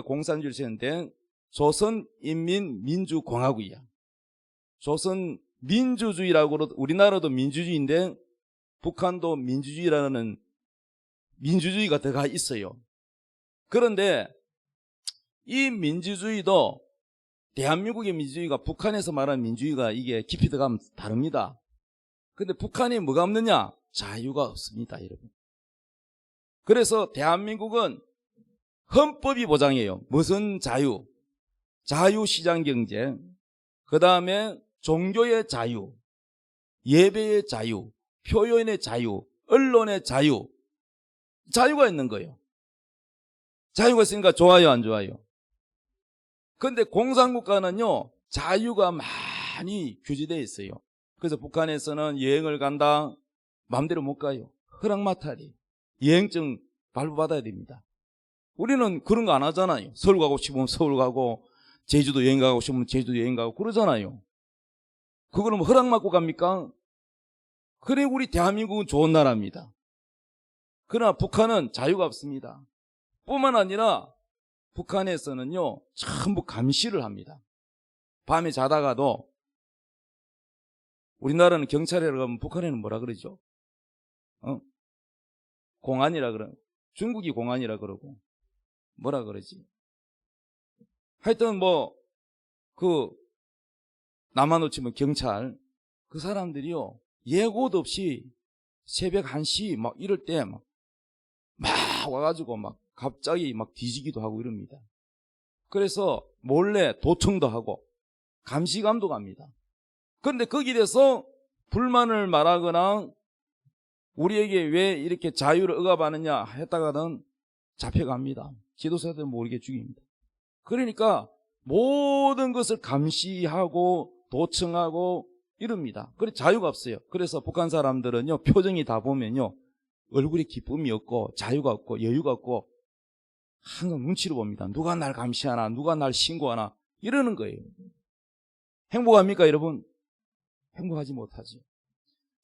공산주의를 세는데 조선인민민주공화국이야. 조선민주주의라고 우리나라도 민주주의인데 북한도 민주주의라는 민주주의가 들어가 있어요. 그런데 이 민주주의도 대한민국의 민주주의가 북한에서 말하는 민주주의가 이게 깊이 들어가면 다릅니다. 근데 북한에 뭐가 없느냐? 자유가 없습니다, 여러분. 그래서 대한민국은 헌법이 보장해요. 무슨 자유? 자유시장경제, 그 다음에 종교의 자유, 예배의 자유, 표현의 자유, 언론의 자유, 자유가 있는 거예요. 자유가 있으니까 좋아요, 안 좋아요? 근데 공산국가는요, 자유가 많이 규제되어 있어요. 그래서 북한에서는 여행을 간다, 마음대로 못 가요. 허락 맡아야 돼요. 여행증 발부받아야 됩니다. 우리는 그런 거 안 하잖아요. 서울 가고 싶으면 서울 가고, 제주도 여행 가고 싶으면 제주도 여행 가고 그러잖아요. 그거는 뭐 허락 받고 갑니까? 그래, 우리 대한민국은 좋은 나라입니다. 그러나 북한은 자유가 없습니다. 뿐만 아니라 북한에서는요, 전부 감시를 합니다. 밤에 자다가도, 우리나라는 경찰이라고 하면 북한에는 뭐라 그러죠? 공안이라 그러, 중국이 공안이라 그러고, 뭐라 그러지? 하여튼 남한으로 치면 경찰, 그 사람들이요, 예고도 없이 새벽 1시 막 이럴 때 막 와가지고 막 갑자기 막 뒤지기도 하고 이럽니다. 그래서 몰래 도청도 하고 감시감도 갑니다. 그런데 거기에 대해서 불만을 말하거나 우리에게 왜 이렇게 자유를 억압하느냐 했다가는 잡혀갑니다. 지도자들 모르게 죽입니다. 그러니까 모든 것을 감시하고 도청하고 이럽니다. 그래서 자유가 없어요. 그래서 북한 사람들은요, 표정이 다 보면요, 얼굴에 기쁨이 없고 자유가 없고 여유가 없고 항상 눈치를 봅니다. 누가 날 감시하나, 누가 날 신고하나 이러는 거예요. 행복합니까, 여러분? 행복하지 못하죠.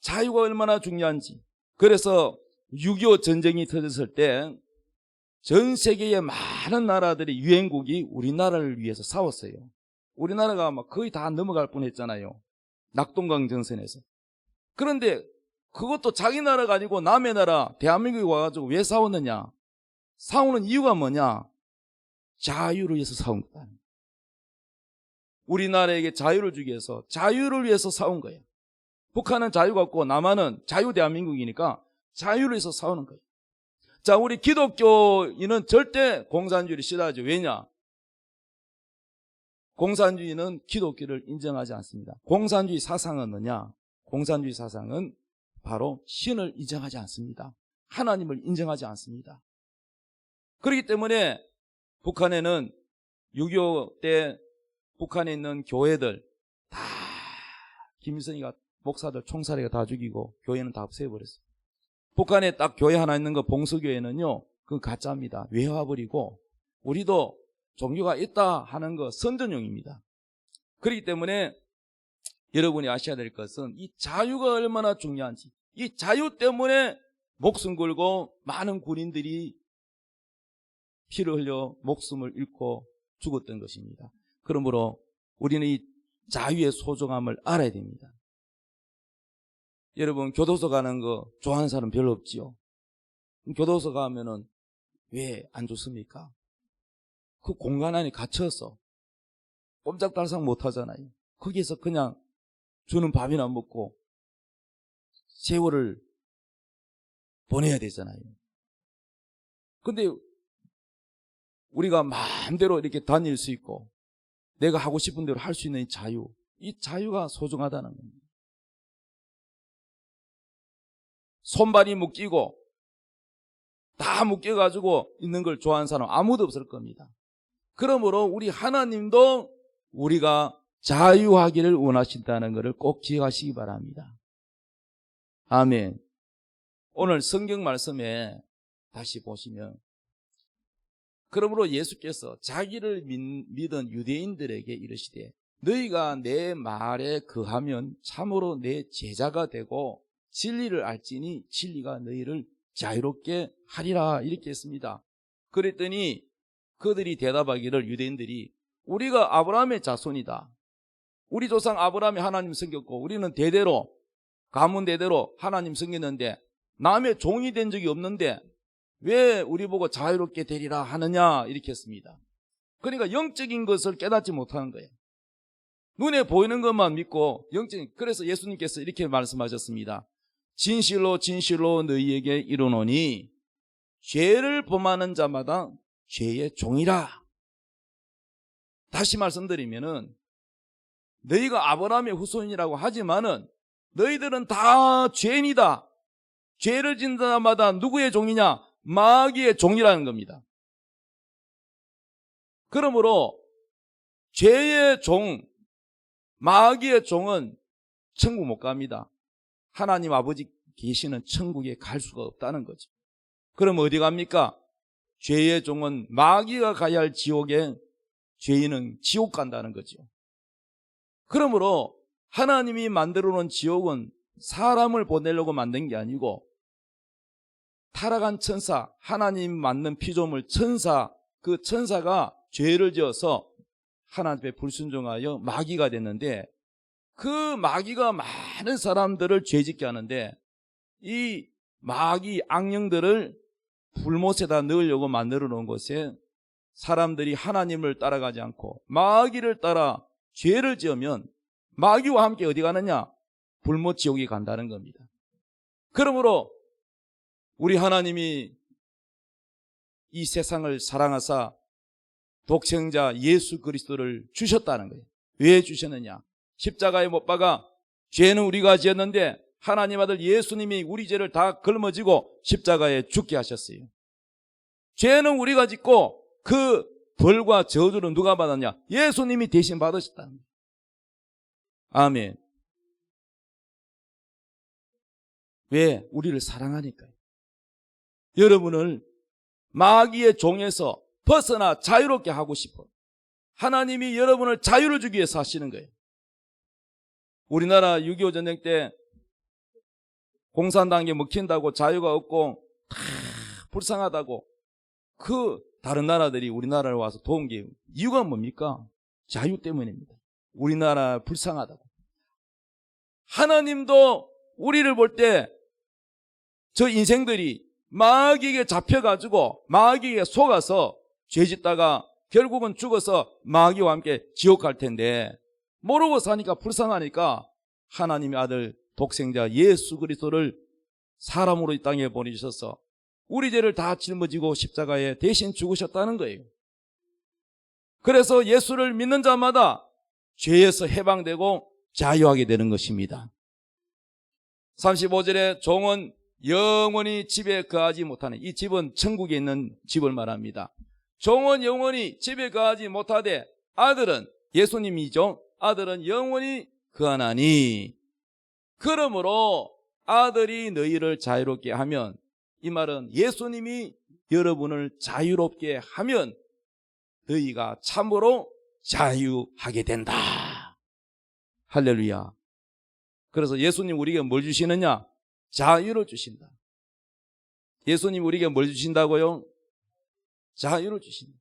자유가 얼마나 중요한지. 그래서 6.25 전쟁이 터졌을 때 전 세계의 많은 나라들이 유엔국이 우리나라를 위해서 싸웠어요. 우리나라가 막 거의 다 넘어갈 뻔했잖아요. 낙동강 전선에서. 그런데 그것도 자기 나라가 아니고 남의 나라 대한민국에 와가지고 왜 싸웠느냐? 싸우는 이유가 뭐냐? 자유를 위해서 싸운 거다. 우리나라에게 자유를 주기 위해서, 자유를 위해서 싸운 거예요. 북한은 자유가 없고 남한은 자유 대한민국이니까 자유를 위해서 싸우는 거예요. 자, 우리 기독교인은 절대 공산주의를 싫어하죠. 왜냐? 공산주의는 기독교를 인정하지 않습니다. 공산주의 사상은 뭐냐? 공산주의 사상은 바로 신을 인정하지 않습니다. 하나님을 인정하지 않습니다. 그렇기 때문에 북한에는 6.25 때 북한에 있는 교회들 다 김일성이가 목사들 총살이가 다 죽이고 교회는 다 없애버렸어요. 북한에 딱 교회 하나 있는 거 봉수교회는요, 그건 가짜입니다. 외화버리고 우리도 종교가 있다 하는 거 선전용입니다. 그렇기 때문에 여러분이 아셔야 될 것은 이 자유가 얼마나 중요한지, 이 자유 때문에 목숨 걸고 많은 군인들이 피를 흘려 목숨을 잃고 죽었던 것입니다. 그러므로 우리는 이 자유의 소중함을 알아야 됩니다. 여러분, 교도소 가는 거 좋아하는 사람 별로 없지요? 교도소 가면은 왜 안 좋습니까? 그 공간 안에 갇혀서 꼼짝달싹 못 하잖아요. 거기에서 그냥 주는 밥이나 먹고 세월을 보내야 되잖아요. 근데 우리가 마음대로 이렇게 다닐 수 있고 내가 하고 싶은 대로 할 수 있는 이 자유, 이 자유가 소중하다는 겁니다. 손발이 묶이고 다 묶여가지고 있는 걸 좋아하는 사람 아무도 없을 겁니다. 그러므로 우리 하나님도 우리가 자유하기를 원하신다는 것을 꼭 기억하시기 바랍니다. 아멘. 오늘 성경 말씀에 다시 보시면, 그러므로 예수께서 자기를 믿은 유대인들에게 이르시되 너희가 내 말에 거하면 참으로 내 제자가 되고 진리를 알지니 진리가 너희를 자유롭게 하리라, 이렇게 했습니다. 그랬더니 그들이 대답하기를, 유대인들이 우리가 아브라함의 자손이다. 우리 조상 아브라함이 하나님 섬겼고 우리는 대대로 가문 대대로 하나님 섬겼는데 남의 종이 된 적이 없는데 왜 우리 보고 자유롭게 되리라 하느냐, 이렇게 했습니다. 그러니까 영적인 것을 깨닫지 못하는 거예요. 눈에 보이는 것만 믿고 영적인. 그래서 예수님께서 이렇게 말씀하셨습니다. 진실로 진실로 너희에게 이르노니 죄를 범하는 자마다 죄의 종이라. 다시 말씀드리면은 너희가 아브라함의 후손이라고 하지만은 너희들은 다 죄인이다. 죄를 짓는 자마다 누구의 종이냐? 마귀의 종이라는 겁니다. 그러므로 죄의 종, 마귀의 종은 천국 못 갑니다. 하나님 아버지 계시는 천국에 갈 수가 없다는 거죠. 그럼 어디 갑니까? 죄의 종은 마귀가 가야 할 지옥에 죄인은 지옥 간다는 거죠. 그러므로 하나님이 만들어 놓은 지옥은 사람을 보내려고 만든 게 아니고 타락한 천사, 하나님 맞는 피조물 천사, 그 천사가 죄를 지어서 하나님의 불순종하여 마귀가 됐는데 그 마귀가 많은 사람들을 죄짓게 하는데 이 마귀 악령들을 불못에다 넣으려고 만들어 놓은 곳에 사람들이 하나님을 따라가지 않고 마귀를 따라 죄를 지으면 마귀와 함께 어디 가느냐? 불못 지옥에 간다는 겁니다. 그러므로 우리 하나님이 이 세상을 사랑하사 독생자 예수 그리스도를 주셨다는 거예요. 왜 주셨느냐? 십자가에 못 박아 죄는 우리가 지었는데 하나님 아들 예수님이 우리 죄를 다 걸머지고 십자가에 죽게 하셨어요. 죄는 우리가 짓고 그 벌과 저주를 누가 받았냐? 예수님이 대신 받으셨다는 거예요. 아멘. 왜? 우리를 사랑하니까요. 여러분을 마귀의 종에서 벗어나 자유롭게 하고 싶어. 하나님이 여러분을 자유를 주기 위해서 하시는 거예요. 우리나라 6.25 전쟁 때 공산당에 먹힌다고 자유가 없고 다 불쌍하다고 그 다른 나라들이 우리나라를 와서 도운 게 이유가 뭡니까? 자유 때문입니다. 우리나라 불쌍하다고. 하나님도 우리를 볼 때 저 인생들이 마귀에게 잡혀가지고 마귀에게 속아서 죄짓다가 결국은 죽어서 마귀와 함께 지옥 갈 텐데 모르고 사니까 불쌍하니까 하나님의 아들 독생자 예수 그리스도를 사람으로 이 땅에 보내주셔서 우리 죄를 다 짊어지고 십자가에 대신 죽으셨다는 거예요. 그래서 예수를 믿는 자마다 죄에서 해방되고 자유하게 되는 것입니다. 35절에 종은 영원히 집에 거하지 못하는, 이 집은 천국에 있는 집을 말합니다. 종은 영원히 집에 거하지 못하되 아들은, 예수님이죠, 아들은 영원히 거하나니. 그러므로 아들이 너희를 자유롭게 하면, 이 말은 예수님이 여러분을 자유롭게 하면 너희가 참으로 자유하게 된다. 할렐루야. 그래서 예수님 우리에게 뭘 주시느냐? 자유를 주신다. 예수님 우리에게 뭘 주신다고요? 자유를 주신다.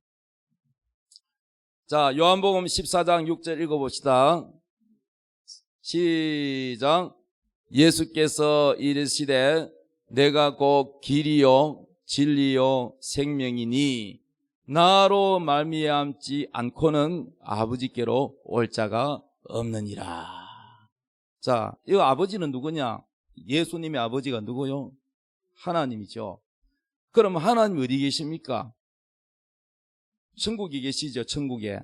자, 요한복음 14장 6절 읽어봅시다. 시작. 예수께서 이르시되 내가 곧 길이요 진리요 생명이니 나로 말미암지 않고는 아버지께로 올 자가 없느니라. 자, 이 아버지는 누구냐? 예수님의 아버지가 누구요? 하나님이죠. 그럼 하나님 어디 계십니까? 천국에 계시죠, 천국에.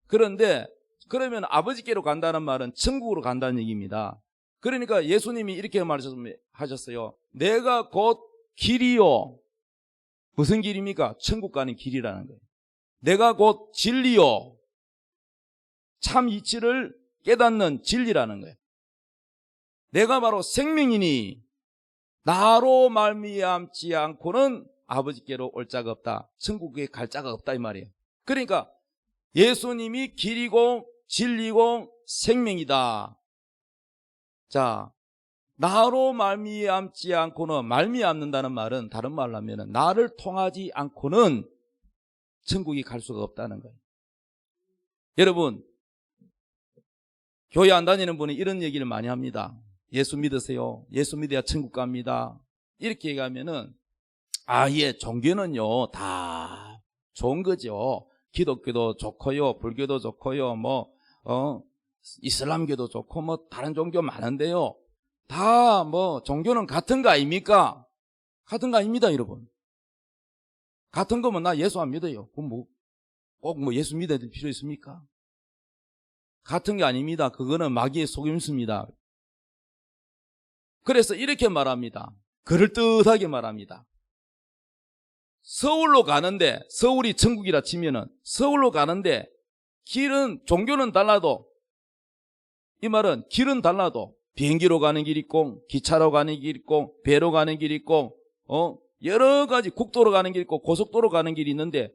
그런데 그러면 아버지께로 간다는 말은 천국으로 간다는 얘기입니다. 그러니까 예수님이 이렇게 말하셨어요. 내가 곧 길이요. 무슨 길입니까? 천국 가는 길이라는 거예요. 내가 곧 진리요. 참 이치를 깨닫는 진리라는 거예요. 내가 바로 생명이니 나로 말미암지 않고는 아버지께로 올 자가 없다. 천국에 갈 자가 없다 이 말이에요. 그러니까 예수님이 길이고 진리고 생명이다. 자, 나로 말미암지 않고는, 말미암는다는 말은 다른 말로 하면 나를 통하지 않고는 천국에 갈 수가 없다는 거예요. 여러분, 교회 안 다니는 분이 이런 얘기를 많이 합니다. 예수 믿으세요. 예수 믿어야 천국 갑니다. 이렇게 얘기하면은 예, 종교는요 다 좋은 거죠. 기독교도 좋고요, 불교도 좋고요, 이슬람교도 좋고 다른 종교 많은데요. 다 종교는 같은 거 아닙니까? 같은 거 아닙니다, 여러분. 같은 거면 나 예수 안 믿어요. 그럼 꼭 예수 믿어야 될 필요 있습니까? 같은 게 아닙니다. 그거는 마귀의 속임수입니다. 그래서 이렇게 말합니다. 그럴듯하게 말합니다. 서울로 가는데, 서울이 천국이라 치면은 서울로 가는데 종교는 달라도, 이 말은 길은 달라도 비행기로 가는 길이 있고, 기차로 가는 길이 있고, 배로 가는 길이 있고, 여러 가지 국도로 가는 길이 있고, 고속도로 가는 길이 있는데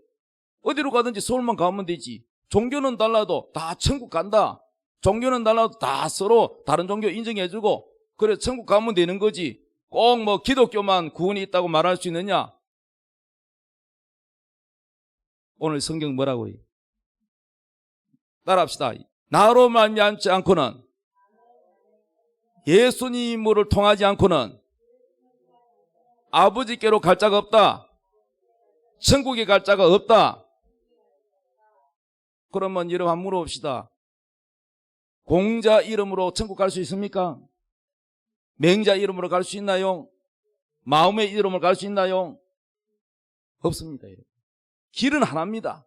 어디로 가든지 서울만 가면 되지. 종교는 달라도 다 천국 간다. 종교는 달라도 다 서로 다른 종교 인정해주고, 그래 천국 가면 되는 거지. 꼭 기독교만 구원이 있다고 말할 수 있느냐? 오늘 성경 뭐라고 해요? 따라합시다. 나로 말미암지 않고는, 예수님을 통하지 않고는 아버지께로 갈 자가 없다. 천국에 갈 자가 없다. 그러면 여러분 한번 물어봅시다. 공자 이름으로 천국 갈 수 있습니까? 맹자 이름으로 갈 수 있나요? 마음의 이름으로 갈 수 있나요? 없습니다. 길은 하나입니다.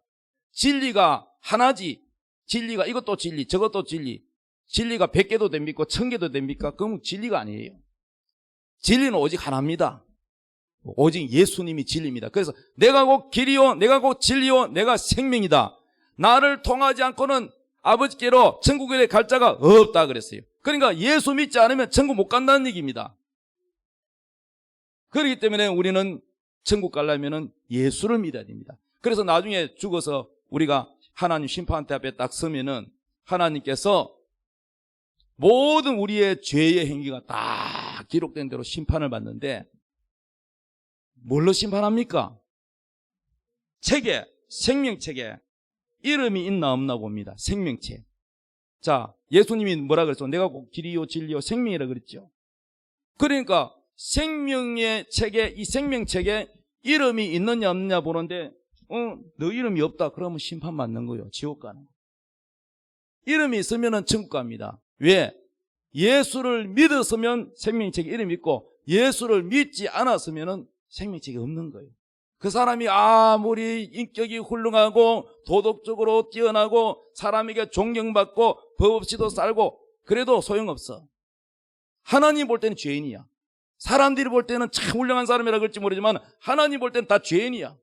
진리가 하나지. 진리가 이것도 진리, 저것도 진리. 진리가 100개도 됩니까? 1000개도 됩니까? 그럼 진리가 아니에요. 진리는 오직 하나입니다. 오직 예수님이 진리입니다. 그래서 내가 곧 길이요, 내가 곧 진리요, 내가 생명이다. 나를 통하지 않고는 아버지께로 천국에 갈 자가 없다 그랬어요. 그러니까 예수 믿지 않으면 천국 못 간다는 얘기입니다. 그렇기 때문에 우리는 천국 가려면 예수를 믿어야 됩니다. 그래서 나중에 죽어서 우리가 하나님 심판대 앞에 딱 서면은 하나님께서 모든 우리의 죄의 행위가 다 기록된 대로 심판을 받는데, 뭘로 심판합니까? 책에, 생명책에 이름이 있나 없나 봅니다. 생명책. 자, 예수님이 뭐라 그랬어? 내가 곧 길이요 진리요 생명이라 그랬죠. 그러니까 생명의 책에, 이 생명책에 이름이 있느냐 없느냐 보는데 너 이름이 없다 그러면 심판 받는 거예요. 지옥 가는 거예요. 이름이 있으면 천국 갑니다. 왜? 예수를 믿었으면 생명책에 이름이 있고, 예수를 믿지 않았으면 생명책이 없는 거예요. 그 사람이 아무리 인격이 훌륭하고 도덕적으로 뛰어나고 사람에게 존경받고 법 없이도 살고 그래도 소용없어. 하나님 볼 때는 죄인이야. 사람들이 볼 때는 참 훌륭한 사람이라 그럴지 모르지만 하나님 볼 때는 다 죄인이야.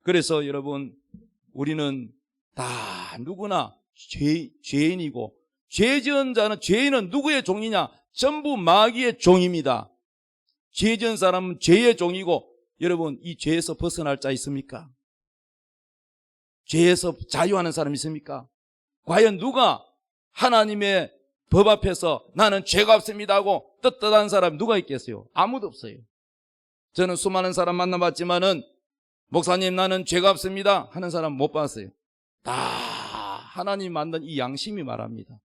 그래서 여러분, 우리는 다 누구나 죄인이고, 죄 지은 자는, 죄인은 누구의 종이냐? 전부 마귀의 종입니다. 죄 지은 사람은 죄의 종이고, 여러분, 이 죄에서 벗어날 자 있습니까? 죄에서 자유하는 사람 있습니까? 과연 누가 하나님의 법 앞에서 나는 죄가 없습니다 하고 떳떳한 사람 누가 있겠어요? 아무도 없어요. 저는 수많은 사람 만나봤지만은 목사님 나는 죄가 없습니다 하는 사람 못 봤어요. 다 하나님 만든 이 양심이 말합니다.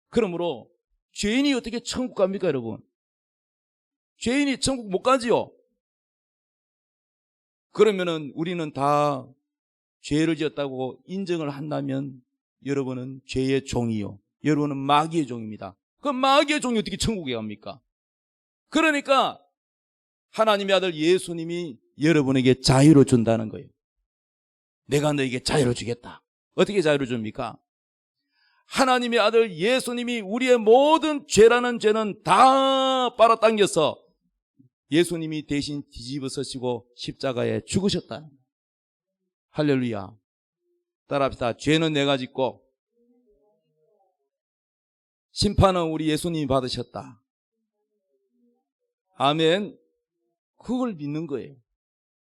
그러므로 죄인이 어떻게 천국 갑니까, 여러분? 죄인이 천국 못 가지요. 그러면은 우리는 다 죄를 지었다고 인정을 한다면 여러분은 죄의 종이요, 여러분은 마귀의 종입니다. 그럼 마귀의 종이 어떻게 천국에 갑니까? 그러니까 하나님의 아들 예수님이 여러분에게 자유를 준다는 거예요. 내가 너에게 자유를 주겠다. 어떻게 자유를 줍니까? 하나님의 아들 예수님이 우리의 모든 죄라는 죄는 다 빨아당겨서 예수님이 대신 뒤집어 서시고 십자가에 죽으셨다. 할렐루야. 따라합시다. 죄는 내가 짓고 심판은 우리 예수님이 받으셨다. 아멘. 그걸 믿는 거예요.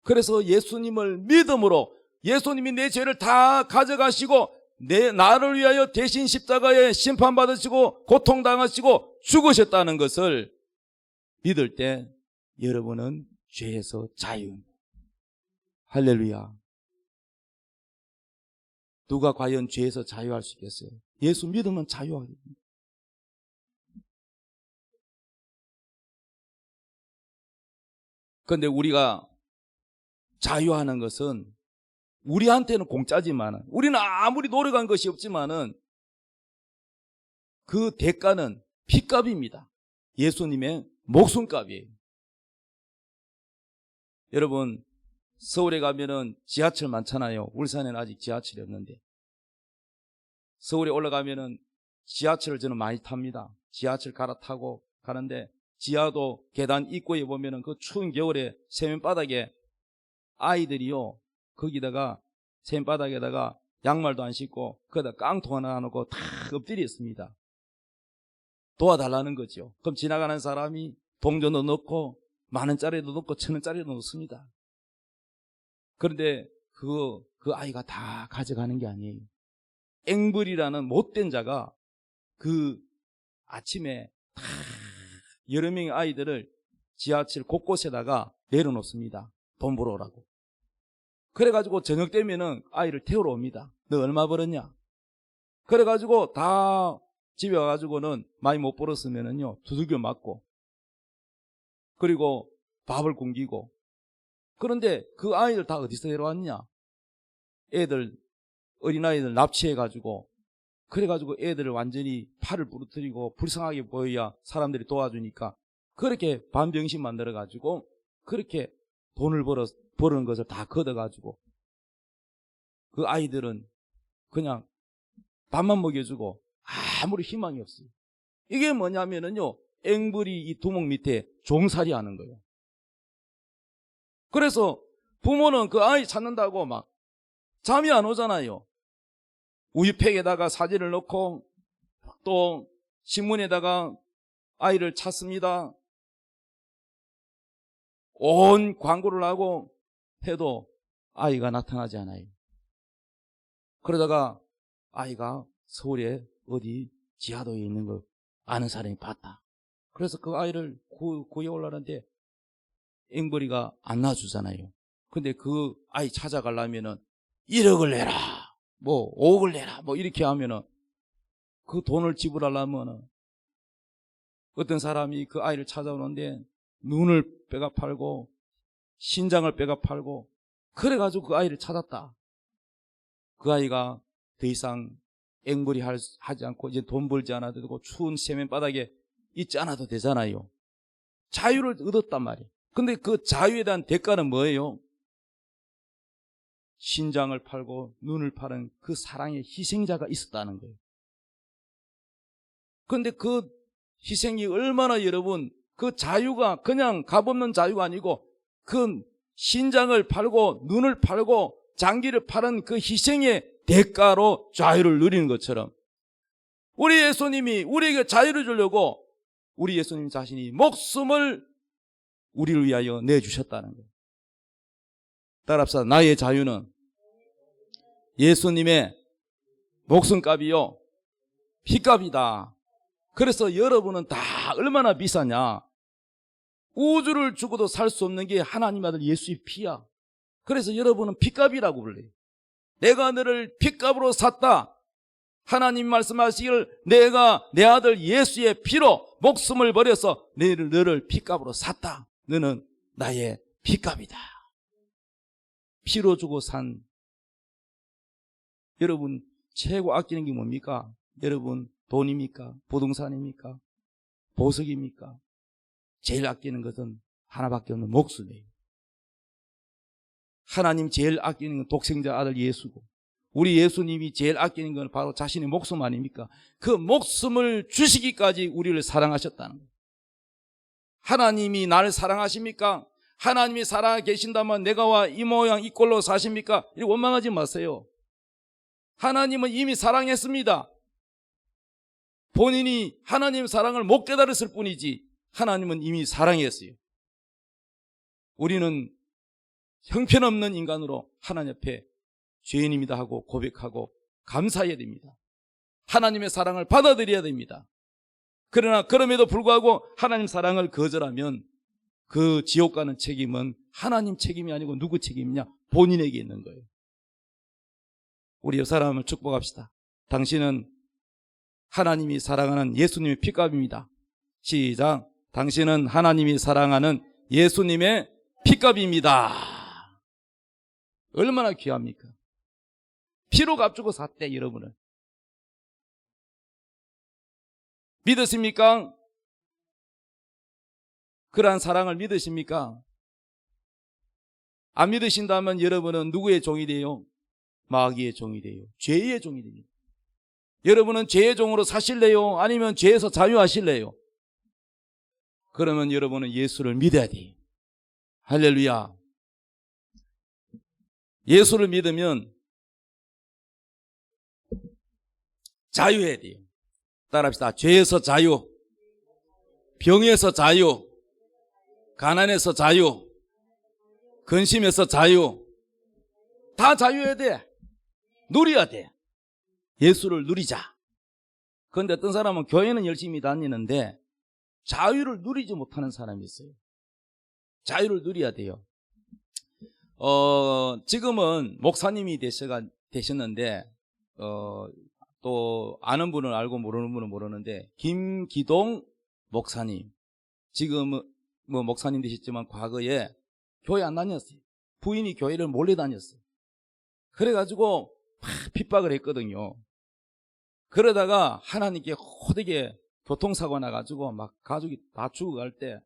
그래서 예수님을 믿음으로 예수님이 내 죄를 다 가져가시고 나를 위하여 대신 십자가에 심판받으시고 고통당하시고 죽으셨다는 것을 믿을 때 여러분은 죄에서 자유. 할렐루야. 누가 과연 죄에서 자유할 수 있겠어요? 예수 믿으면 자유하게 됩니다. 그런데 우리가 자유하는 것은 우리한테는 공짜지만, 우리는 아무리 노력한 것이 없지만은 그 대가는 피값입니다. 예수님의 목숨값이에요. 여러분, 서울에 가면은 지하철 많잖아요. 울산에는 아직 지하철이 없는데. 서울에 올라가면은 지하철을 저는 많이 탑니다. 지하철 갈아타고 가는데, 지하도 계단 입구에 보면은 그 추운 겨울에 세면바닥에 아이들이요, 거기다가 세면바닥에다가 양말도 안 신고 거기다 깡통 하나 놓고 다 엎드려 있습니다. 도와달라는 거죠. 그럼 지나가는 사람이 동전도 넣고 만원짜리도 넣고 천원짜리도 넣습니다. 그런데 그 아이가 다 가져가는 게 아니에요. 앵벌이라는 못된 자가 그 아침에 다 여러 명의 아이들을 지하철 곳곳에다가 내려놓습니다. 돈 벌어오라고. 그래가지고 저녁 되면은 아이를 태우러 옵니다. 너 얼마 벌었냐? 그래가지고 다 집에 와가지고는 많이 못 벌었으면은요, 두들겨 맞고, 그리고 밥을 굶기고. 그런데 그 아이들 다 어디서 데려왔냐? 애들, 어린아이들 납치해가지고, 그래가지고 애들을 완전히 팔을 부러뜨리고 불쌍하게 보여야 사람들이 도와주니까 그렇게 반병신 만들어가지고 그렇게 돈을 버는 것을 다 걷어가지고 그 아이들은 그냥 밥만 먹여주고 아무리 희망이 없어요. 이게 뭐냐면은요, 앵벌이 이 두목 밑에 종살이 하는 거예요. 그래서 부모는 그 아이 찾는다고 막 잠이 안 오잖아요. 우유팩에다가 사진을 넣고 또 신문에다가 아이를 찾습니다. 온 광고를 하고 해도 아이가 나타나지 않아요. 그러다가 아이가 서울에 어디 지하도에 있는 걸 아는 사람이 봤다. 그래서 그 아이를 구해오려는데 앵벌이가 안 놔주잖아요. 근데 그 아이 찾아가려면은 1억을 내라, 뭐 5억을 내라, 뭐 이렇게 하면은 그 돈을 지불하려면은 어떤 사람이 그 아이를 찾아오는데 눈을 빼가 팔고 신장을 빼가 팔고 그래가지고 그 아이를 찾았다. 그 아이가 더 이상 앵벌이 하지 않고 이제 돈 벌지 않아도 되고 추운 세면바닥에 있지 않아도 되잖아요. 자유를 얻었단 말이에요. 근데 그 자유에 대한 대가는 뭐예요? 신장을 팔고 눈을 파는 그 사랑의 희생자가 있었다는 거예요. 그런데 그 희생이 얼마나, 여러분, 그 자유가 그냥 값없는 자유가 아니고 그 신장을 팔고 눈을 팔고 장기를 파는 그 희생의 대가로 자유를 누리는 것처럼 우리 예수님이 우리에게 자유를 주려고 우리 예수님 자신이 목숨을 우리를 위하여 내주셨다는 거예요. 따라합시다. 나의 자유는 예수님의 목숨값이요, 피값이다. 그래서 여러분은 다 얼마나 비싸냐? 우주를 주고도 살 수 없는 게 하나님 아들 예수의 피야. 그래서 여러분은 피값이라고 불러요. 내가 너를 피값으로 샀다. 하나님 말씀하시기를 내가 내 아들 예수의 피로 목숨을 버려서 너를 피값으로 샀다. 너는 나의 피값이다. 피로 주고 산. 여러분, 최고 아끼는 게 뭡니까? 여러분, 돈입니까? 부동산입니까? 보석입니까? 제일 아끼는 것은 하나밖에 없는 목숨이에요. 하나님 제일 아끼는 건 독생자 아들 예수고, 우리 예수님이 제일 아끼는 건 바로 자신의 목숨 아닙니까? 그 목숨을 주시기까지 우리를 사랑하셨다는 거예요. 하나님이 나를 사랑하십니까? 하나님이 살아 계신다면 내가 와 이 모양 이 꼴로 사십니까? 이렇게 원망하지 마세요. 하나님은 이미 사랑했습니다. 본인이 하나님 사랑을 못 깨달았을 뿐이지 하나님은 이미 사랑했어요. 우리는 형편없는 인간으로 하나님 앞에 죄인입니다 하고 고백하고 감사해야 됩니다. 하나님의 사랑을 받아들여야 됩니다. 그러나 그럼에도 불구하고 하나님 사랑을 거절하면 그 지옥 가는 책임은 하나님 책임이 아니고 누구 책임이냐? 본인에게 있는 거예요. 우리 옆 사람을 축복합시다. 당신은 하나님이 사랑하는 예수님의 핏값입니다. 시작. 당신은 하나님이 사랑하는 예수님의 핏값입니다. 얼마나 귀합니까? 피로 값주고 샀대, 여러분은. 믿으십니까? 그러한 사랑을 믿으십니까? 안 믿으신다면 여러분은 누구의 종이 돼요? 마귀의 종이 돼요. 죄의 종이 됩니다. 여러분은 죄의 종으로 사실래요? 아니면 죄에서 자유하실래요? 그러면 여러분은 예수를 믿어야 돼요. 할렐루야. 예수를 믿으면 자유해야 돼요. 따라합시다. 죄에서 자유, 병에서 자유, 가난에서 자유, 근심에서 자유, 다 자유해야 돼. 누려야 돼. 예수를 누리자. 그런데 어떤 사람은 교회는 열심히 다니는데 자유를 누리지 못하는 사람이 있어요. 자유를 누려야 돼요. 지금은 목사님이 되셨는데, 또 아는 분은 알고 모르는 분은 모르는데, 김기동 목사님. 지금은 뭐 목사님 되셨지만 과거에 교회 안 다녔어요. 부인이 교회를 몰래 다녔어요. 그래가지고 막 핍박을 했거든요. 그러다가 하나님께 호되게 교통사고 나가지고 막 가족이 다 죽어갈 때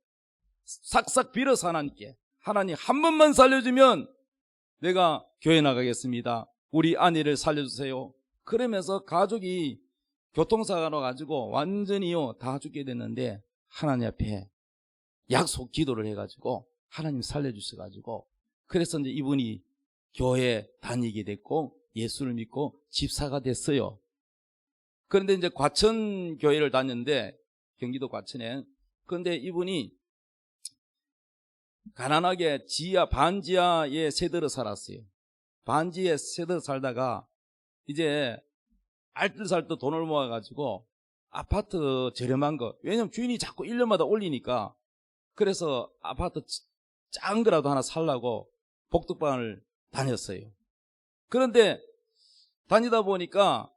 싹싹 빌어서 하나님께, 하나님 한 번만 살려주면 내가 교회 나가겠습니다. 우리 아내를 살려주세요. 그러면서 가족이 교통사고가 나가지고 완전히요 다 죽게 됐는데 하나님 앞에 약속 기도를 해가지고 하나님 살려주셔가지고, 그래서 이제 이분이 교회 다니게 됐고 예수를 믿고 집사가 됐어요. 그런데 이제 과천 교회를 다녔는데, 경기도 과천에. 그런데 이분이 가난하게 반지하에 세대로 살았어요. 반지에 세대로 살다가 이제 알뜰살뜰 돈을 모아가지고 아파트 저렴한 거, 왜냐면 주인이 자꾸 1년마다 올리니까, 그래서 아파트 작은 거라도 하나 살라고 복덕방을 다녔어요. 그런데 다니다 보니까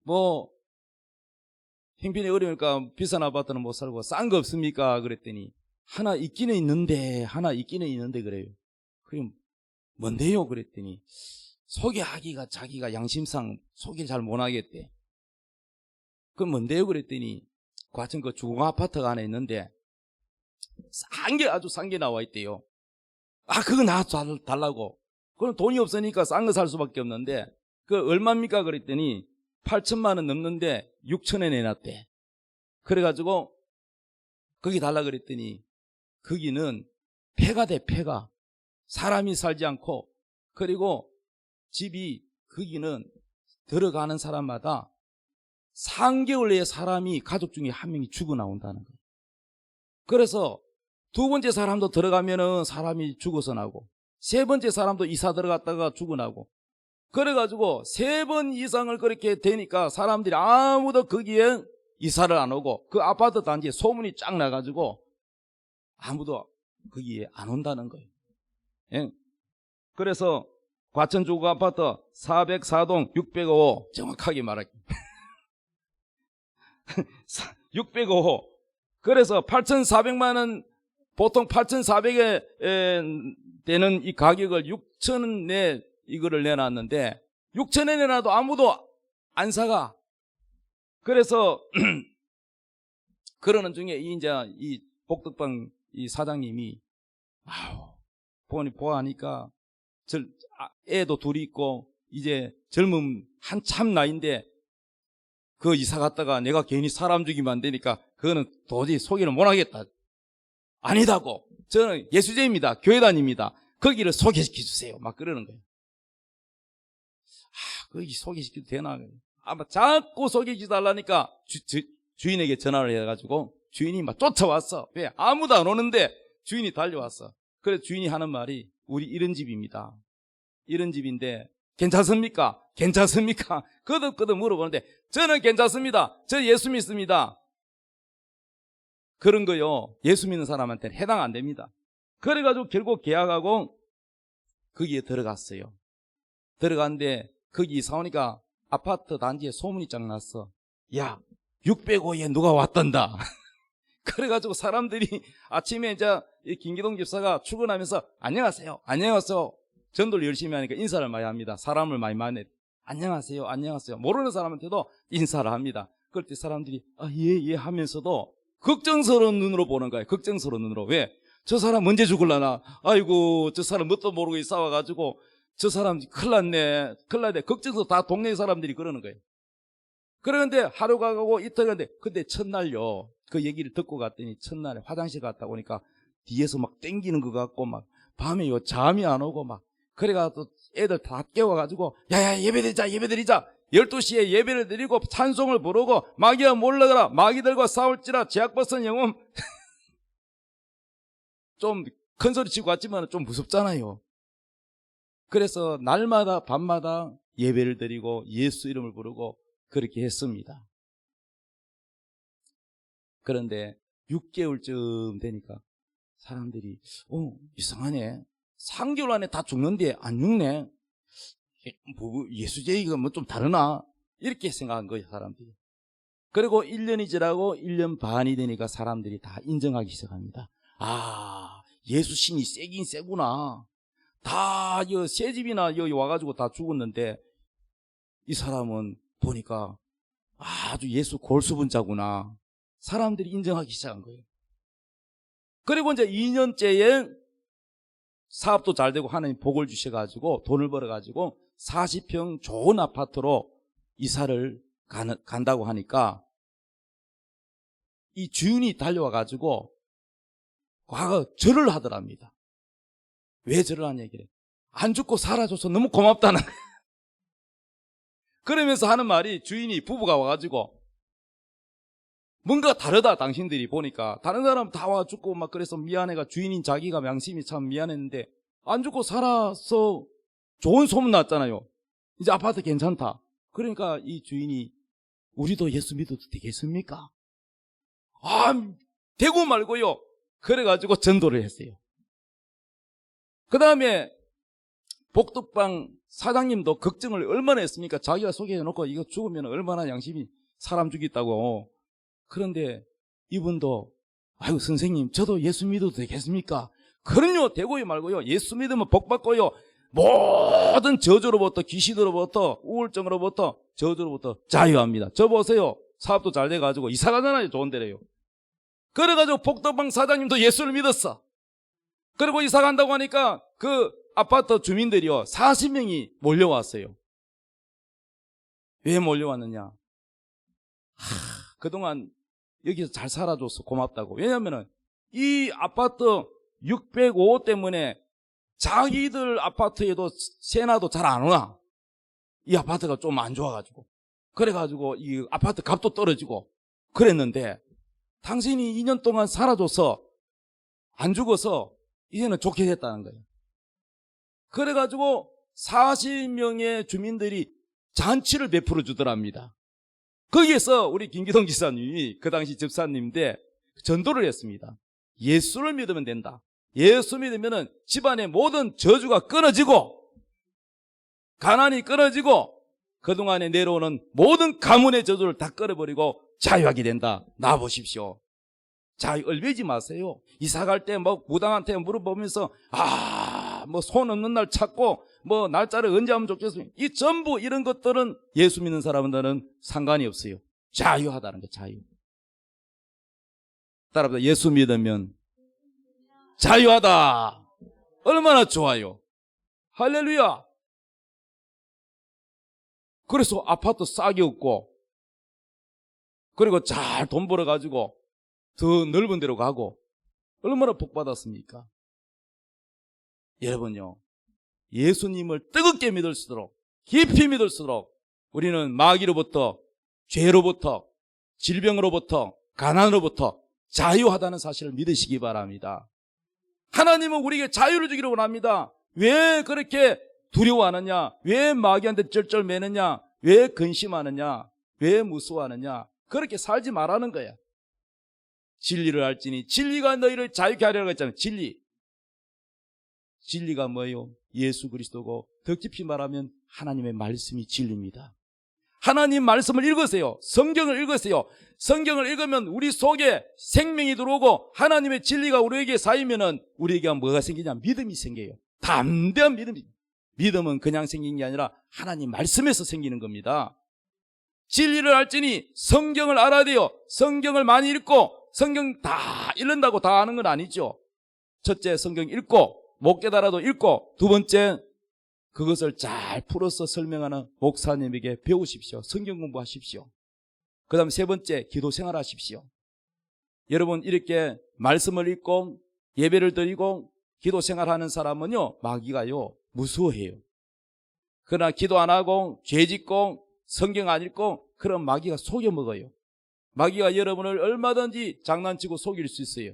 뭐 형편이 어려우니까 비싼 아파트는 못 살고 싼 거 없습니까? 그랬더니 하나 있기는 있는데 그래요. 그럼 뭔데요? 그랬더니 소개하기가 자기가 양심상 소개를 잘 못하겠대. 그럼 뭔데요? 그랬더니 과천 그 주공 아파트가 하나 있는데 아주 싼 게 나와 있대요. 그거 나 달라고. 그럼 돈이 없으니까 싼 거 살 수밖에 없는데, 그 얼마입니까? 그랬더니 8천만 원 넘는데 6천 원 내놨대. 그래가지고 거기 달라 그랬더니 거기는 폐가 돼, 폐가. 사람이 살지 않고, 그리고 집이, 거기는 들어가는 사람마다 3개월 내에 사람이, 가족 중에 한 명이 죽어 나온다는 거예요. 그래서 두 번째 사람도 들어가면은 사람이 죽어서 나고, 세 번째 사람도 이사 들어갔다가 죽어 나고, 그래가지고 3번 이상을 그렇게 되니까 사람들이 아무도 거기에 이사를 안 오고, 그 아파트 단지에 소문이 쫙 나가지고 아무도 거기에 안 온다는 거예요. 예? 그래서 과천 주거 아파트 404동 605, 정확하게 말할게요. 605호. 그래서 8,400만 원, 보통 8,400에 되는 이 가격을 6천 내 이거를 내놨는데 6천에 내놔도 아무도 안 사가. 그래서 그러는 중에 이 복덕방 이 사장님이 보아하니까 애도 둘이 있고 이제 젊은 한참 나이인데 그 이사 갔다가 내가 괜히 사람 죽이면 안 되니까 그거는 도저히 소개를 못 하겠다. 아니다고. 저는 예수제입니다. 교회 다닙니다. 거기를 소개시켜 주세요. 막 그러는 거예요. 거기 소개시켜도 되나? 아마 자꾸 소개시켜 달라니까 주인에게 전화를 해가지고 주인이 막 쫓아왔어. 왜? 아무도 안 오는데 주인이 달려왔어. 그래서 주인이 하는 말이, 우리 이런 집입니다. 이런 집인데 괜찮습니까? 괜찮습니까? 거듭거듭 물어보는데 저는 괜찮습니다. 저 예수 믿습니다. 그런 거요, 예수 믿는 사람한테는 해당 안 됩니다. 그래가지고 결국 계약하고 거기에 들어갔어요. 들어갔는데 거기 이사 오니까 아파트 단지에 소문이 쫙 났어. 야, 605에 누가 왔단다. 그래가지고 사람들이 아침에 이제 이 김기동 집사가 출근하면서 안녕하세요, 안녕하세요. 전도를 열심히 하니까 인사를 많이 합니다. 사람을 많이 만나. 안녕하세요, 안녕하세요. 모르는 사람한테도 인사를 합니다. 그럴 때 사람들이 예 하면서도 걱정스러운 눈으로 보는 거예요. 걱정스러운 눈으로. 왜? 저 사람 언제 죽을라나? 아이고, 저 사람 뭣도 모르고 싸워가지고 저 사람 큰일 났네, 큰일 났네. 걱정스러워. 다 동네 사람들이 그러는 거예요. 그런데 하루가 가고 이틀 가는데, 근데 첫날요, 그 얘기를 듣고 갔더니 첫날에 화장실 갔다 오니까 뒤에서 막 땡기는 것 같고 막 밤에 잠이 안 오고 막 그래가지고 애들 다 깨워가지고 야야 예배드리자, 예배드리자. 12시에 예배를 드리고 찬송을 부르고 마귀야 몰라가라, 마귀들과 싸울지라 제약 벗은 영혼. 좀 큰 소리 치고 왔지만 좀 무섭잖아요. 그래서 날마다 밤마다 예배를 드리고 예수 이름을 부르고 그렇게 했습니다. 그런데 6개월쯤 되니까 사람들이 이상하네, 3개월 안에 다 죽는데 안 죽네, 예수제의가 뭐 좀 다르나, 이렇게 생각한 거예요, 사람들이. 그리고 1년이 지나고 1년 반이 되니까 사람들이 다 인정하기 시작합니다. 예수 신이 세긴 세구나. 다 새 집이나 여기 와가지고 다 죽었는데 이 사람은 보니까 아주 예수 골수분자구나. 사람들이 인정하기 시작한 거예요. 그리고 이제 2년째에 사업도 잘 되고 하나님 복을 주셔가지고 돈을 벌어가지고 40평 좋은 아파트로 이사를 간다고 하니까 이 주인이 달려와가지고 과거 절을 하더랍니다. 왜 절을 하냐 얘기를. 안 죽고 살아줘서 너무 고맙다는 거예요. 그러면서 하는 말이, 주인이 부부가 와가지고 뭔가 다르다, 당신들이 보니까. 다른 사람 다 와 죽고 막 그래서 미안해가, 주인인 자기가 양심이 참 미안했는데 안 죽고 살아서 좋은 소문 났잖아요. 이제 아파트 괜찮다. 그러니까 이 주인이 우리도 예수 믿어도 되겠습니까? 되고 말고요. 그래가지고 전도를 했어요. 그 다음에 복덕방 사장님도 걱정을 얼마나 했습니까? 자기가 소개해놓고 이거 죽으면 얼마나 양심이 사람 죽겠다고. 그런데 이분도 아이고 선생님, 저도 예수 믿어도 되겠습니까? 그럼요, 되고요 말고요. 예수 믿으면 복 받고요. 모든 저주로부터, 귀신으로부터, 우울증으로부터, 저주로부터 자유합니다. 저 보세요, 사업도 잘 돼가지고 이사 가잖아요, 좋은 데래요. 그래가지고 복덕방 사장님도 예수를 믿었어. 그리고 이사 간다고 하니까 그 아파트 주민들이요 40명이 몰려왔어요. 왜 몰려왔느냐? 그동안 여기서 잘 살아줘서 고맙다고. 왜냐하면 이 아파트 605 때문에 자기들 아파트에도 세나도 잘 안 오나. 이 아파트가 좀 안 좋아가지고. 그래가지고 이 아파트 값도 떨어지고 그랬는데, 당신이 2년 동안 살아줘서 안 죽어서 이제는 좋게 됐다는 거예요. 그래가지고 40명의 주민들이 잔치를 베풀어 주더랍니다. 거기에서 우리 김기동 지사님이 그 당시 집사님인데 전도를 했습니다. 예수를 믿으면 된다. 예수 믿으면 집안의 모든 저주가 끊어지고 가난이 끊어지고 그동안에 내려오는 모든 가문의 저주를 다 끊어버리고 자유하게 된다. 나와보십시오. 자유 얼매지 마세요. 이사 갈 때 뭐 무당한테 물어보면서 뭐 손 없는 날 찾고 뭐 날짜를 언제 하면 좋겠습니까? 이 전부 이런 것들은 예수 믿는 사람들은 상관이 없어요. 자유하다는 거, 자유. 따라합니다. 예수 믿으면 자유하다. 얼마나 좋아요. 할렐루야. 그래서 아파트 싸게 얻고, 그리고 잘 돈 벌어가지고 더 넓은 데로 가고, 얼마나 복 받았습니까? 여러분요, 예수님을 뜨겁게 믿을수록, 깊이 믿을수록 우리는 마귀로부터, 죄로부터, 질병으로부터, 가난으로부터 자유하다는 사실을 믿으시기 바랍니다. 하나님은 우리에게 자유를 주기를 원합니다. 왜 그렇게 두려워하느냐? 왜 마귀한테 쩔쩔매느냐? 왜 근심하느냐? 왜 무서워하느냐? 그렇게 살지 말라는 거야. 진리를 알지니 진리가 너희를 자유케 하려고 했잖아요. 진리가 뭐예요? 예수 그리스도고 더 깊이 말하면 하나님의 말씀이 진리입니다. 하나님 말씀을 읽으세요. 성경을 읽으세요. 성경을 읽으면 우리 속에 생명이 들어오고 하나님의 진리가 우리에게 쌓이면은 우리에게 뭐가 생기냐? 믿음이 생겨요. 담대한 믿음이. 믿음은 그냥 생긴 게 아니라 하나님 말씀에서 생기는 겁니다. 진리를 알지니 성경을 알아야 돼요. 성경을 많이 읽고 성경 다 읽는다고 다 아는 건 아니죠. 첫째, 성경 읽고 못 깨달아도 읽고, 두 번째, 그것을 잘 풀어서 설명하는 목사님에게 배우십시오. 성경 공부하십시오. 그 다음 세 번째, 기도 생활하십시오. 여러분, 이렇게 말씀을 읽고 예배를 드리고 기도 생활하는 사람은요, 마귀가요 무서워해요. 그러나 기도 안 하고 죄 짓고 성경 안 읽고 그런 마귀가 속여먹어요. 마귀가 여러분을 얼마든지 장난치고 속일 수 있어요.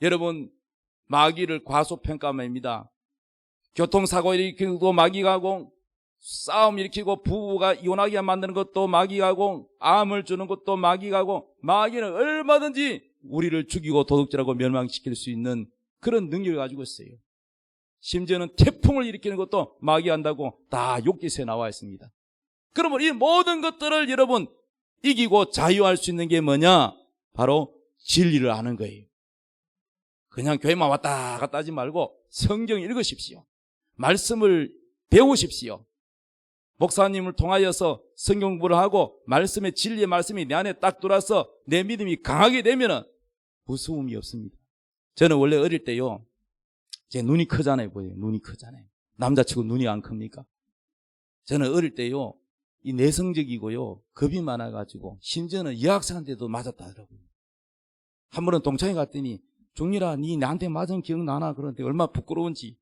여러분, 마귀를 과소평가합니다. 교통사고 일으키고 마귀가 하고, 싸움 일으키고 부부가 이혼하게 만드는 것도 마귀가 하고, 암을 주는 것도 마귀가 하고, 마귀는 얼마든지 우리를 죽이고 도둑질하고 멸망시킬 수 있는 그런 능력을 가지고 있어요. 심지어는 태풍을 일으키는 것도 마귀가 한다고 다 욥기서에 나와 있습니다. 그러면 이 모든 것들을 여러분 이기고 자유할 수 있는 게 뭐냐? 바로 진리를 아는 거예요. 그냥 교회만 왔다 갔다 하지 말고 성경 읽으십시오. 말씀을 배우십시오. 목사님을 통하여서 성경 공부를 하고 말씀의 진리의 말씀이 내 안에 딱 들어와서 내 믿음이 강하게 되면은 무서움이 없습니다. 저는 원래 어릴 때요, 제 눈이 크잖아요. 보여요. 눈이 크잖아요. 남자치고 눈이 안 큽니까? 저는 어릴 때요, 이 내성적이고요, 겁이 많아가지고 심지어는 여학생한테도 맞았다 하더라고요. 한 번은 동창회 갔더니 종렬아, 니 나한테 맞은 기억 나나? 그런데 얼마나 부끄러운지.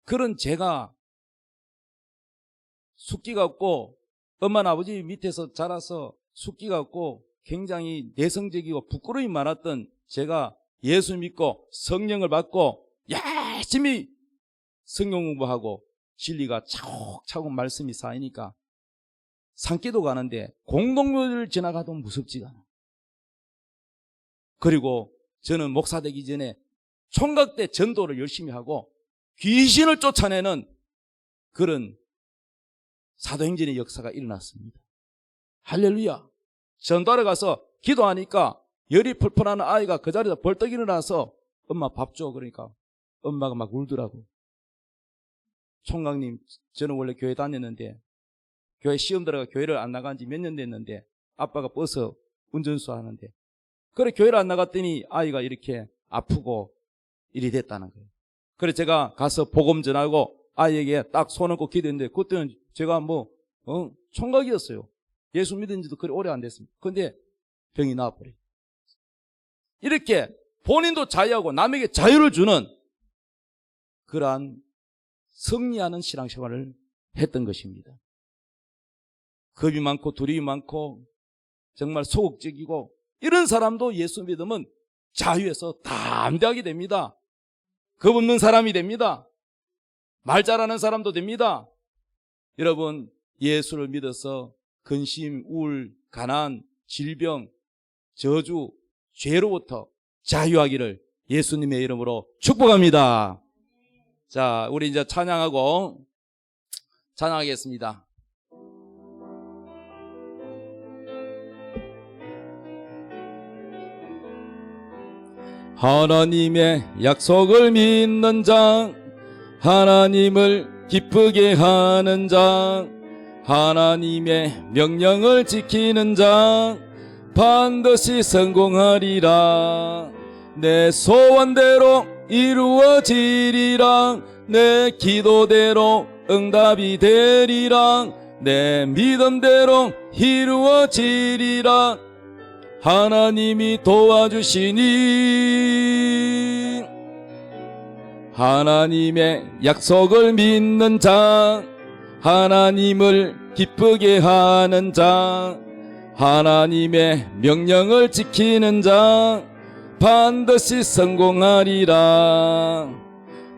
그런 제가 숙기가 없고 엄마나 아버지 밑에서 자라서 숙기가 없고 굉장히 내성적이고 부끄러움이 많았던 제가 예수 믿고 성령을 받고 열심히 성경 공부하고 진리가 차곡차곡 말씀이 쌓이니까 산기도 가는데 공동묘를 지나가도 무섭지가 않아. 그리고 저는 목사 되기 전에 총각 때 전도를 열심히 하고 귀신을 쫓아내는 그런 사도행전의 역사가 일어났습니다. 할렐루야. 전도하러 가서 기도하니까 열이 펄펄 하는 아이가 그 자리에서 벌떡 일어나서 엄마 밥 줘. 그러니까 엄마가 막 울더라고. 총각님, 저는 원래 교회 다녔는데 교회 시험 들어가 교회를 안 나간 지 몇 년 됐는데 아빠가 버스 운전수 하는데, 그래 교회를 안 나갔더니 아이가 이렇게 아프고 일이 됐다는 거예요. 그래 제가 가서 복음 전하고 아이에게 딱 손 얹고 기도했는데, 그때는 제가 총각이었어요. 예수 믿은 지도 그리 오래 안 됐습니다. 그런데 병이 나와버려요. 이렇게 본인도 자유하고 남에게 자유를 주는 그러한 승리하는 신앙생활을 했던 것입니다. 겁이 많고 두려움이 많고 정말 소극적이고 이런 사람도 예수 믿으면 자유해서 담대하게 됩니다. 겁 없는 사람이 됩니다. 말 잘하는 사람도 됩니다. 여러분, 예수를 믿어서 근심, 우울, 가난, 질병, 저주, 죄로부터 자유하기를 예수님의 이름으로 축복합니다. 자, 우리 이제 찬양하겠습니다. 하나님의 약속을 믿는 자, 하나님을 기쁘게 하는 자, 하나님의 명령을 지키는 자, 반드시 성공하리라. 내 소원대로 이루어지리라. 내 기도대로 응답이 되리라. 내 믿음대로 이루어지리라. 하나님이 도와주시니. 하나님의 약속을 믿는 자, 하나님을 기쁘게 하는 자, 하나님의 명령을 지키는 자, 반드시 성공하리라.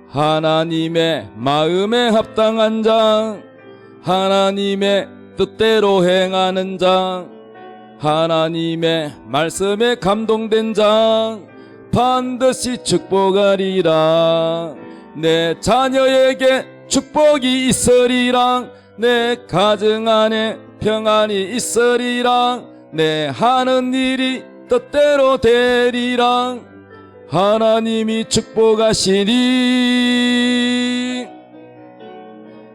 하나님의 마음에 합당한 자, 하나님의 뜻대로 행하는 자, 하나님의 말씀에 감동된 자, 반드시 축복하리라. 내 자녀에게 축복이 있으리라. 내 가정 안에 평안이 있으리라. 내 하는 일이 뜻대로 되리라. 하나님이 축복하시니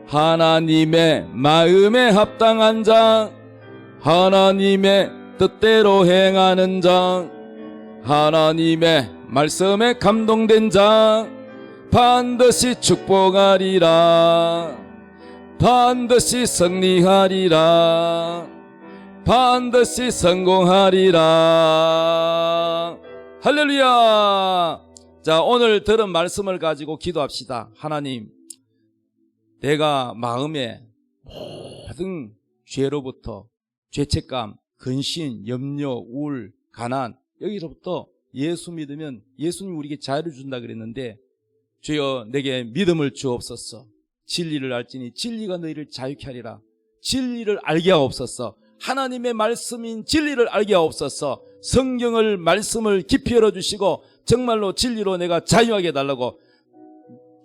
하나님의 마음에 합당한 자, 하나님의 뜻대로 행하는 자, 하나님의 말씀에 감동된 자 반드시 축복하리라. 반드시 승리하리라. 반드시 성공하리라. 할렐루야. 자, 오늘 들은 말씀을 가지고 기도합시다. 하나님, 내가 마음에 모든 죄로부터 죄책감, 근심, 염려, 우울, 가난, 여기서부터 예수 믿으면 예수님이 우리에게 자유를 준다 그랬는데, 주여 내게 믿음을 주옵소서. 진리를 알지니 진리가 너희를 자유케 하리라. 진리를 알게 하옵소서. 하나님의 말씀인 진리를 알게 하옵소서. 성경을 말씀을 깊이 열어주시고 정말로 진리로 내가 자유하게 해달라고.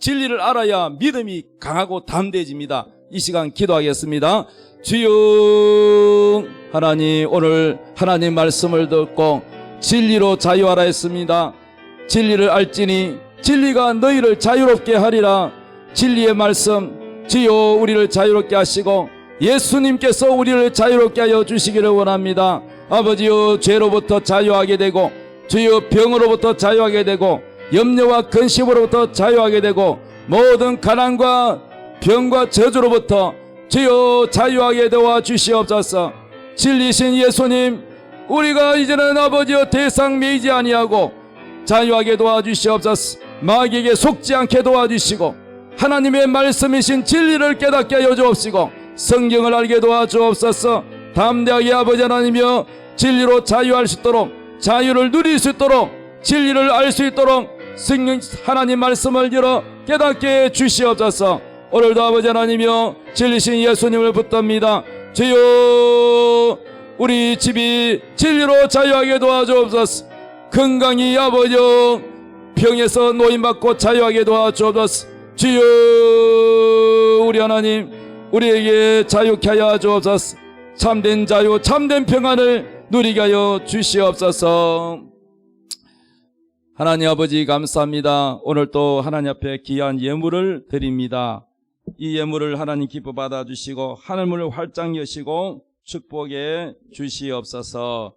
진리를 알아야 믿음이 강하고 담대해집니다. 이 시간 기도하겠습니다. 주여 하나님, 오늘 하나님 말씀을 듣고 진리로 자유하라 했습니다. 진리를 알지니 진리가 너희를 자유롭게 하리라. 진리의 말씀, 주여 우리를 자유롭게 하시고 예수님께서 우리를 자유롭게 하여 주시기를 원합니다. 아버지여, 죄로부터 자유하게 되고, 주여 병으로부터 자유하게 되고, 염려와 근심으로부터 자유하게 되고, 모든 가난과 병과 저주로부터 주여 자유하게 도와 주시옵소서. 진리신 예수님, 우리가 이제는 아버지여 대상 매이지 아니하고 자유하게 도와주시옵소서. 마귀에게 속지 않게 도와주시고 하나님의 말씀이신 진리를 깨닫게 하여 주옵시고 성경을 알게 도와주옵소서. 담대하게 아버지 하나님이여 진리로 자유할 수 있도록, 자유를 누릴 수 있도록, 진리를 알 수 있도록 성령 하나님 말씀을 열어 깨닫게 주시옵소서. 오늘도 아버지 하나님이여 진리신 예수님을 붙듭니다. 주여 우리 집이 진리로 자유하게 도와주옵소서. 건강히 아버지여 병에서 노임받고 자유하게 도와주옵소서. 주여 우리 하나님 우리에게 자유케 하여 주옵소서. 참된 자유, 참된 평안을 누리게 하여 주시옵소서. 하나님 아버지 감사합니다. 오늘 또 하나님 앞에 귀한 예물을 드립니다. 이 예물을 하나님 기뻐 받아주시고 하늘문을 활짝 여시고 축복해 주시옵소서.